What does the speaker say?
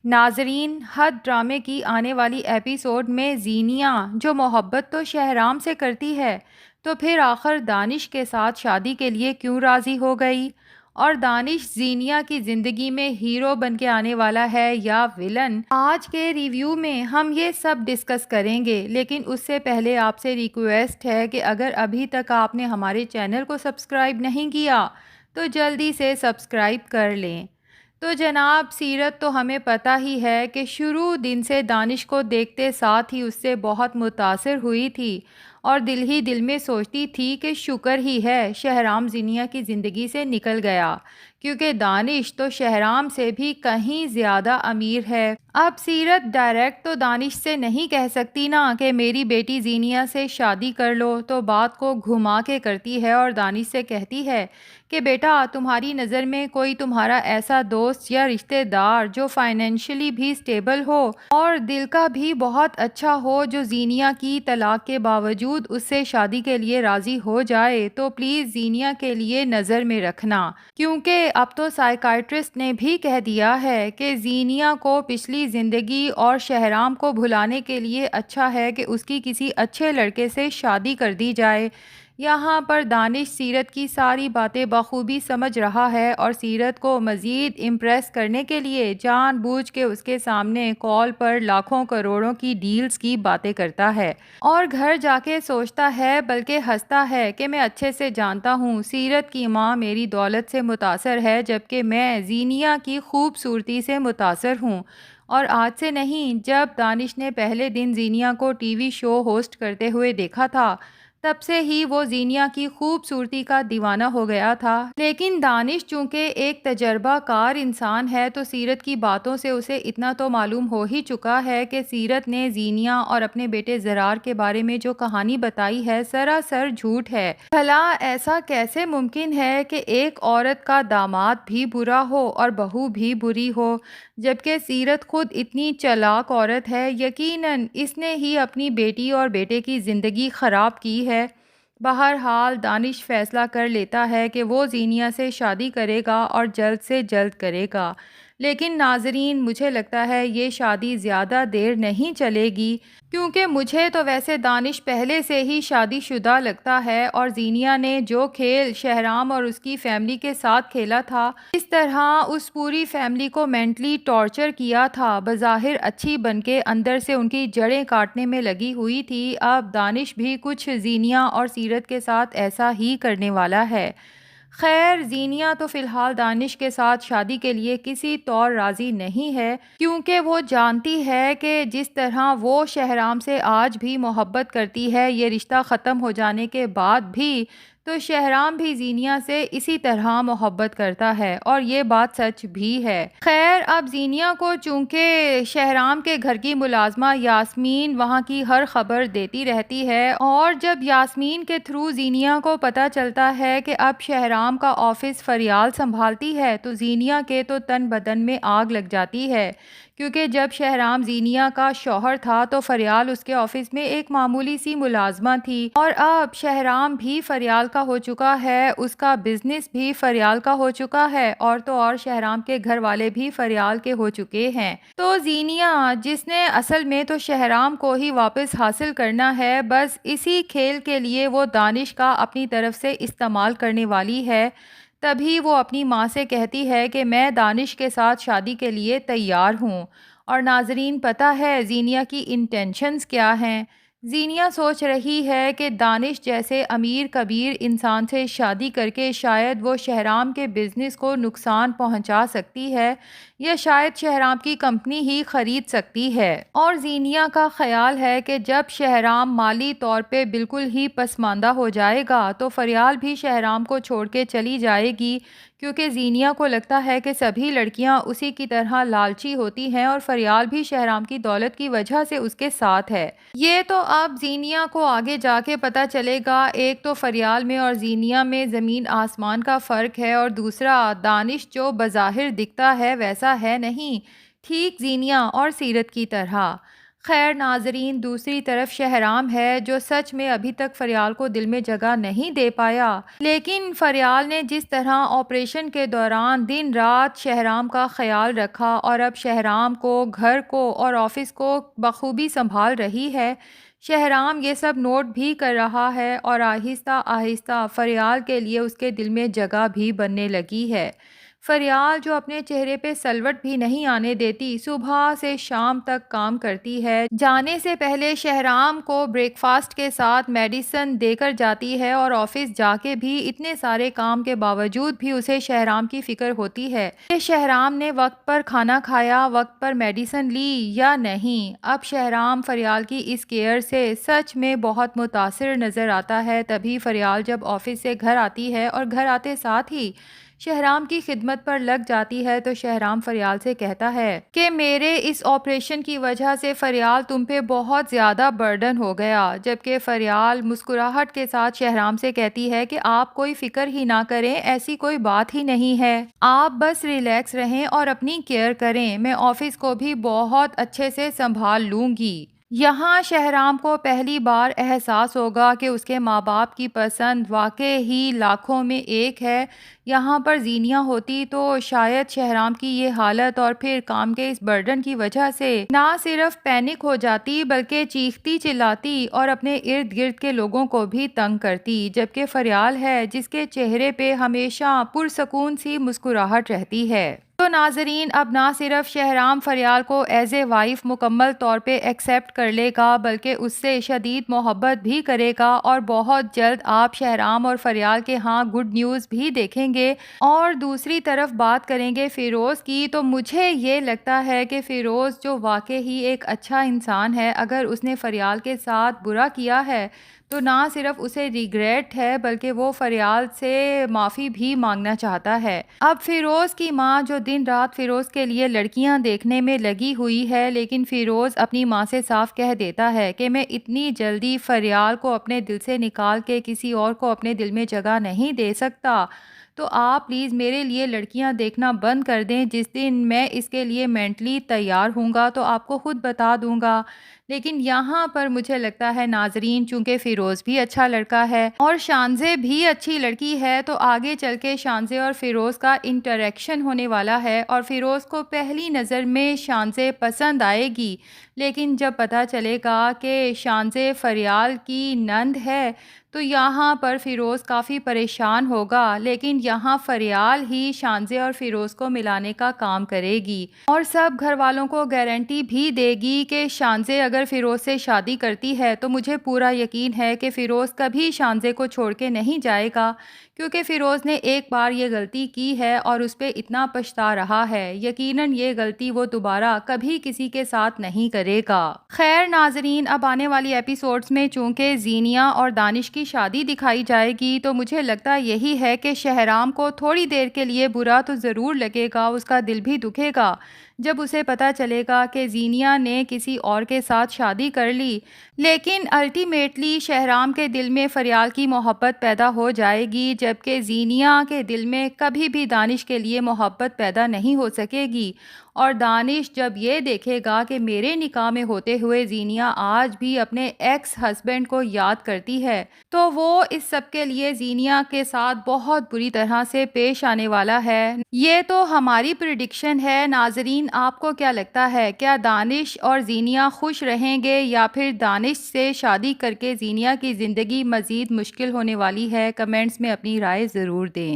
ناظرین، حد ڈرامے کی آنے والی ایپیسوڈ میں زینیہ جو محبت تو شہرام سے کرتی ہے، تو پھر آخر دانش کے ساتھ شادی کے لیے کیوں راضی ہو گئی؟ اور دانش زینیہ کی زندگی میں ہیرو بن کے آنے والا ہے یا ویلن؟ آج کے ریویو میں ہم یہ سب ڈسکس کریں گے، لیکن اس سے پہلے آپ سے ریکویسٹ ہے کہ اگر ابھی تک آپ نے ہمارے چینل کو سبسکرائب نہیں کیا تو جلدی سے سبسکرائب کر لیں۔ تو جناب، سیرت تو ہمیں پتہ ہی ہے کہ شروع دن سے دانش کو دیکھتے ساتھ ہی اس سے بہت متاثر ہوئی تھی اور دل ہی دل میں سوچتی تھی کہ شکر ہی ہے شہرام زینیہ کی زندگی سے نکل گیا، کیونکہ دانش تو شہرام سے بھی کہیں زیادہ امیر ہے۔ اب سیرت ڈائریکٹ تو دانش سے نہیں کہہ سکتی نا کہ میری بیٹی زینیہ سے شادی کر لو، تو بات کو گھما کے کرتی ہے اور دانش سے کہتی ہے کہ بیٹا، تمہاری نظر میں کوئی تمہارا ایسا دوست یا رشتہ دار جو فائنینشلی بھی سٹیبل ہو اور دل کا بھی بہت اچھا ہو، جو زینیہ کی طلاق کے باوجود اس سے شادی کے لیے راضی ہو جائے، تو پلیز زینیہ کے لیے نظر میں رکھنا، کیونکہ اب تو سائیکائٹرسٹ نے بھی کہہ دیا ہے کہ زینیہ کو پچھلی زندگی اور شہرام کو بھلانے کے لیے اچھا ہے کہ اس کی کسی اچھے لڑکے سے شادی کر دی جائے۔ یہاں پر دانش سیرت کی ساری باتیں بخوبی سمجھ رہا ہے اور سیرت کو مزید امپریس کرنے کے لیے جان بوجھ کے اس کے سامنے کال پر لاکھوں کروڑوں کی ڈیلز کی باتیں کرتا ہے، اور گھر جا کے سوچتا ہے بلکہ ہنستا ہے کہ میں اچھے سے جانتا ہوں سیرت کی ماں میری دولت سے متاثر ہے، جبکہ میں زینیہ کی خوبصورتی سے متاثر ہوں۔ اور آج سے نہیں، جب دانش نے پہلے دن زینیہ کو ٹی وی شو ہوسٹ کرتے ہوئے دیکھا تھا، تب سے ہی وہ زینیہ کی خوبصورتی کا دیوانہ ہو گیا تھا۔ لیکن دانش چونکہ ایک تجربہ کار انسان ہے، تو سیرت کی باتوں سے اسے اتنا تو معلوم ہو ہی چکا ہے کہ سیرت نے زینیہ اور اپنے بیٹے زرار کے بارے میں جو کہانی بتائی ہے سراسر جھوٹ ہے۔ بھلا ایسا کیسے ممکن ہے کہ ایک عورت کا داماد بھی برا ہو اور بہو بھی بری ہو، جبکہ سیرت خود اتنی چالاک عورت ہے؟ یقیناً اس نے ہی اپنی بیٹی اور بیٹے کی زندگی خراب کی ہے۔ بہرحال دانش فیصلہ کر لیتا ہے کہ وہ زینیہ سے شادی کرے گا اور جلد سے جلد کرے گا، لیکن ناظرین، مجھے لگتا ہے یہ شادی زیادہ دیر نہیں چلے گی، کیونکہ مجھے تو ویسے دانش پہلے سے ہی شادی شدہ لگتا ہے، اور زینیہ نے جو کھیل شہرام اور اس کی فیملی کے ساتھ کھیلا تھا، اس طرح اس پوری فیملی کو مینٹلی ٹارچر کیا تھا، بظاہر اچھی بن کے اندر سے ان کی جڑیں کاٹنے میں لگی ہوئی تھی، اب دانش بھی کچھ زینیہ اور سیرت کے ساتھ ایسا ہی کرنے والا ہے۔ خیر، زینیہ تو فی الحال دانش کے ساتھ شادی کے لیے کسی طور راضی نہیں ہے، کیونکہ وہ جانتی ہے کہ جس طرح وہ شہرام سے آج بھی محبت کرتی ہے، یہ رشتہ ختم ہو جانے کے بعد بھی تو شہرام بھی زینیہ سے اسی طرح محبت کرتا ہے، اور یہ بات سچ بھی ہے۔ خیر، اب زینیہ کو چونکہ شہرام کے گھر کی ملازمہ یاسمین وہاں کی ہر خبر دیتی رہتی ہے، اور جب یاسمین کے تھرو زینیہ کو پتہ چلتا ہے کہ اب شہرام کا آفس فریال سنبھالتی ہے، تو زینیہ کے تو تن بدن میں آگ لگ جاتی ہے، کیونکہ جب شہرام زینیہ کا شوہر تھا تو فریال اس کے آفس میں ایک معمولی سی ملازمہ تھی، اور اب شہرام بھی فریال کا ہو چکا ہے، اس کا بزنس بھی فریال کا ہو چکا ہے، اور تو اور شہرام کے گھر والے بھی فریال کے ہو چکے ہیں۔ تو زینیہ، جس نے اصل میں تو شہرام کو ہی واپس حاصل کرنا ہے، بس اسی کھیل کے لیے وہ دانش کا اپنی طرف سے استعمال کرنے والی ہے، تبھی وہ اپنی ماں سے کہتی ہے کہ میں دانش کے ساتھ شادی کے لیے تیار ہوں۔ اور ناظرین، پتہ ہے زینیہ کی انٹینشنز کیا ہیں؟ زینیہ سوچ رہی ہے کہ دانش جیسے امیر کبیر انسان سے شادی کر کے شاید وہ شہرام کے بزنس کو نقصان پہنچا سکتی ہے، یا شاید شہرام کی کمپنی ہی خرید سکتی ہے، اور زینیہ کا خیال ہے کہ جب شہرام مالی طور پہ بالکل ہی پسماندہ ہو جائے گا تو فریال بھی شہرام کو چھوڑ کے چلی جائے گی، کیونکہ زینیہ کو لگتا ہے کہ سبھی لڑکیاں اسی کی طرح لالچی ہوتی ہیں، اور فریال بھی شہرام کی دولت کی وجہ سے اس کے ساتھ ہے۔ یہ تو اب زینیہ کو آگے جا کے پتہ چلے گا، ایک تو فریال میں اور زینیہ میں زمین آسمان کا فرق ہے، اور دوسرا دانش جو بظاہر دکھتا ہے ویسا ہے نہیں، ٹھیک زینیہ اور سیرت کی طرح۔ خیر ناظرین، دوسری طرف شہرام ہے جو سچ میں ابھی تک فریال کو دل میں جگہ نہیں دے پایا، لیکن فریال نے جس طرح آپریشن کے دوران دن رات شہرام کا خیال رکھا اور اب شہرام کو، گھر کو اور آفس کو بخوبی سنبھال رہی ہے، شہرام یہ سب نوٹ بھی کر رہا ہے اور آہستہ آہستہ فریال کے لیے اس کے دل میں جگہ بھی بننے لگی ہے۔ فریال جو اپنے چہرے پہ سلوٹ بھی نہیں آنے دیتی، صبح سے شام تک کام کرتی ہے، جانے سے پہلے شہرام کو بریک فاسٹ کے ساتھ میڈیسن دے کر جاتی ہے اور آفس جا کے بھی اتنے سارے کام کے باوجود بھی اسے شہرام کی فکر ہوتی ہے کہ شہرام نے وقت پر کھانا کھایا، وقت پر میڈیسن لی یا نہیں۔ اب شہرام فریال کی اس کیئر سے سچ میں بہت متاثر نظر آتا ہے۔ تبھی فریال جب آفس سے گھر آتی ہے اور گھر آتے ساتھ ہی شہرام کی خدمت پر لگ جاتی ہے تو شہرام فریال سے کہتا ہے کہ میرے اس آپریشن کی وجہ سے فریال تم پہ بہت زیادہ برڈن ہو گیا، جبکہ فریال مسکراہٹ کے ساتھ شہرام سے کہتی ہے کہ آپ کوئی فکر ہی نہ کریں، ایسی کوئی بات ہی نہیں ہے، آپ بس ریلیکس رہیں اور اپنی کیئر کریں، میں آفس کو بھی بہت اچھے سے سنبھال لوں گی۔ یہاں شہرام کو پہلی بار احساس ہوگا کہ اس کے ماں باپ کی پسند واقع ہی لاکھوں میں ایک ہے۔ یہاں پر زینیہ ہوتی تو شاید شہرام کی یہ حالت اور پھر کام کے اس برڈن کی وجہ سے نہ صرف پینک ہو جاتی بلکہ چیختی چلاتی اور اپنے ارد گرد کے لوگوں کو بھی تنگ کرتی، جبکہ فریال ہے جس کے چہرے پہ ہمیشہ پرسکون سی مسکراہٹ رہتی ہے۔ تو ناظرین، اب نہ صرف شہرام فریال کو ایز اے وائف مکمل طور پہ ایکسیپٹ کر لے گا بلکہ اس سے شدید محبت بھی کرے گا، اور بہت جلد آپ شہرام اور فریال کے ہاں گڈ نیوز بھی دیکھیں گے۔ اور دوسری طرف بات کریں گے فیروز کی، تو مجھے یہ لگتا ہے کہ فیروز جو واقع ہی ایک اچھا انسان ہے، اگر اس نے فریال کے ساتھ برا کیا ہے تو نہ صرف اسے ریگریٹ ہے بلکہ وہ فریال سے معافی بھی مانگنا چاہتا ہے۔ اب فیروز کی ماں جو دن رات فیروز کے لیے لڑکیاں دیکھنے میں لگی ہوئی ہے، لیکن فیروز اپنی ماں سے صاف کہہ دیتا ہے کہ میں اتنی جلدی فریال کو اپنے دل سے نکال کے کسی اور کو اپنے دل میں جگہ نہیں دے سکتا، تو آپ پلیز میرے لیے لڑکیاں دیکھنا بند کر دیں، جس دن میں اس کے لیے مینٹلی تیار ہوں گا تو آپ کو خود بتا دوں گا۔ لیکن یہاں پر مجھے لگتا ہے ناظرین، چونکہ فیروز بھی اچھا لڑکا ہے اور شانزے بھی اچھی لڑکی ہے، تو آگے چل کے شانزے اور فیروز کا انٹریکشن ہونے والا ہے اور فیروز کو پہلی نظر میں شانزے پسند آئے گی، لیکن جب پتہ چلے گا کہ شانزے فریال کی نند ہے تو یہاں پر فیروز کافی پریشان ہوگا، لیکن یہاں فریال ہی شانزے اور فیروز کو ملانے کا کام کرے گی اور سب گھر والوں کو گارنٹی بھی دے گی کہ شانزے اگر فیروز سے شادی کرتی ہے تو مجھے پورا یقین ہے کہ فیروز کبھی شانزے کو چھوڑ کے نہیں جائے گا، کیونکہ فیروز نے ایک بار یہ غلطی کی ہے اور اس پہ اتنا پچھتا رہا ہے، یقیناً یہ غلطی وہ دوبارہ کبھی کسی کے ساتھ نہیں کرے گا۔ خیر ناظرین، اب آنے والی ایپیسوڈز میں چونکہ زینیہ اور دانش کی شادی دکھائی جائے گی تو مجھے لگتا یہی ہے کہ شہرام کو تھوڑی دیر کے لیے برا تو ضرور لگے گا، اس کا دل بھی دکھے گا جب اسے پتہ چلے گا کہ زینیہ نے کسی اور کے ساتھ شادی کر لی، لیکن الٹیمیٹلی شہرام کے دل میں فریال کی محبت پیدا ہو جائے گی، جبکہ زینیہ کے دل میں کبھی بھی دانش کے لیے محبت پیدا نہیں ہو سکے گی۔ اور دانش جب یہ دیکھے گا کہ میرے نکاح میں ہوتے ہوئے زینیہ آج بھی اپنے ایکس ہسبینڈ کو یاد کرتی ہے تو وہ اس سب کے لیے زینیہ کے ساتھ بہت بری طرح سے پیش آنے والا ہے۔ یہ تو ہماری پریڈکشن ہے، ناظرین آپ کو کیا لگتا ہے؟ کیا دانش اور زینیہ خوش رہیں گے یا پھر دانش سے شادی کر کے زینیہ کی زندگی مزید مشکل ہونے والی ہے؟ کمنٹس میں اپنی رائے ضرور دیں۔